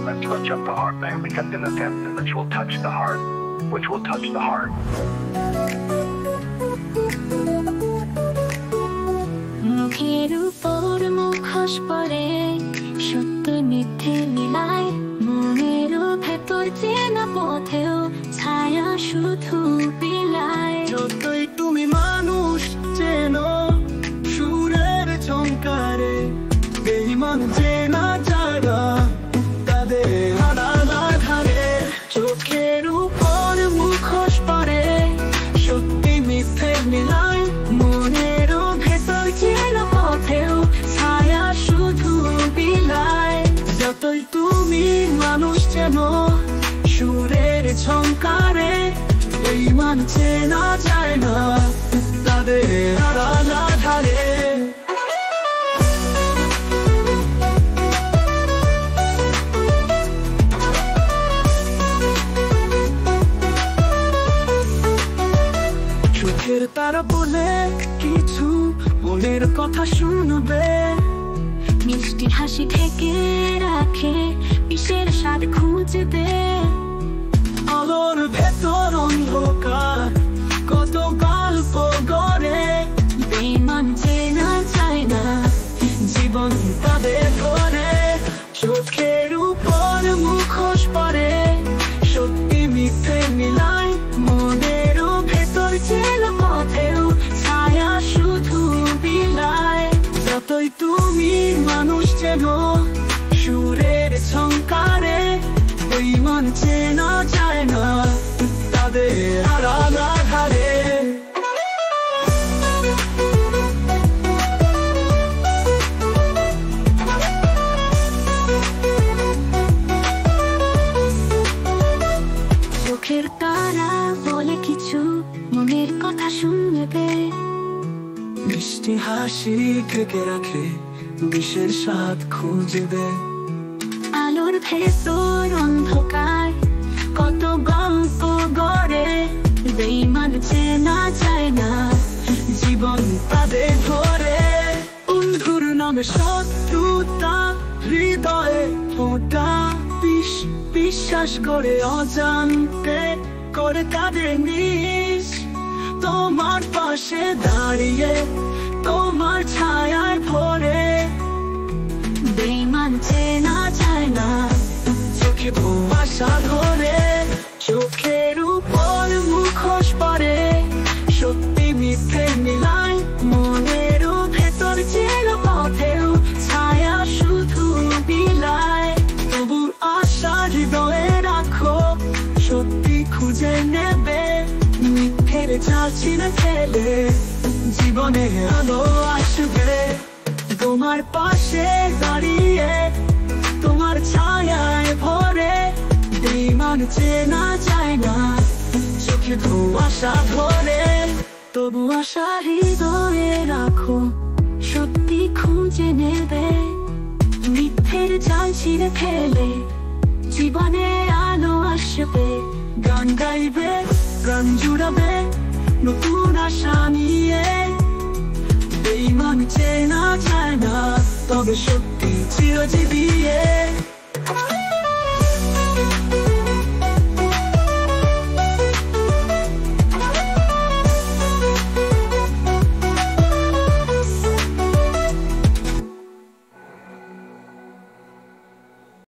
meant to touch up the heart, man. We kept an attempt which will touch the heart, which will touch the heart. মুখের উপর মুখোশ পরে সত্য মিথ্যে মিলায় মনের ভেতর চেনা পথেও ছায়া শুধু বিলায়। যতই তুমি মানুষ চেনো সুরের ঝংকারে বেঈমান চেনা যারা তাদের হারালা ধারে চোখের উপর মুখোশ পরে সত্যি মিথ্যে মিলায় মনের ভেতর চেনা পথেও ছায়া শুধু বিলায়। যতই তুমি মানুষ চেনো সুরের ঝংকারে বেঈমান চেনা যায় না তাদের হারালা ধারে। চোখের তারা বলে কিছু মনের কথা শুনবে, মিষ্টি হাসি থেকে রাখে বিষের স্বাদ খুঁজবে। আলোর ভেতর অন্ধকার কত গল্প গড়ে বেঈমান চেনা যায় না জীবন তাদের করে। চোখের উপর মুখোশ পরে সত্যি মিথ্যে মিলায় মনের ভেতর চেনা পথেও ছায়া শুধু বিলায়। যতই তুমি মানুষ চেনো সুরের ঝংকারে বেঈমান চেনা যায় না তাদের হারালা ধারে। চোখের তারা বলে কিছু মনের কথা শুনবে, মিষ্টি হাসি থেকে রাখে বিষের স্বাদ খুঁজবে। আলোর ভেতর অন্ধকার কত গল্প গড়ে বেঈমান চেনা যায় না জীবন তাদের ধরে। বন্ধুর নামে শত্রুতা হৃদয়ে ফোঁটা বিশ্বাস করে অজান্তে করে তাদের নিজ। তোমার পাশে দাঁড়িয়ে তোমার ছায়ায় ভরে বেঈমান চেনা যায় না চোখে কুয়াশা ধরে। চোখের উপর মুখোশ পরে সত্যি মিথ্যে মিলায় মনের ভেতর চেনা পথেও ছায়া শুধু বিলায়। তবু আশা হৃদয়ে রাখো সত্যি খুঁজে নেবে মিথ্যের জাল ছিঁড়ে ফেলে জীবনে আলো আসবে। তোমার পাশে দাঁড়িয়ে তোমার ছায়ায় ভরে বেঈমান চেনা যায় না চোখে কুয়াশা ধরে। তবু আশা হৃদয়ে রাখো সত্যি খুঁজে নেবে মিথ্যের জাল ছিঁড়ে ফেলে জীবনে আলো আসবে। গান গাইবে প্রাণ জুড়াবে নতুন আশা নিয়ে বেঈমান চেনা যায় না তবে সত্যি চিরজীবী।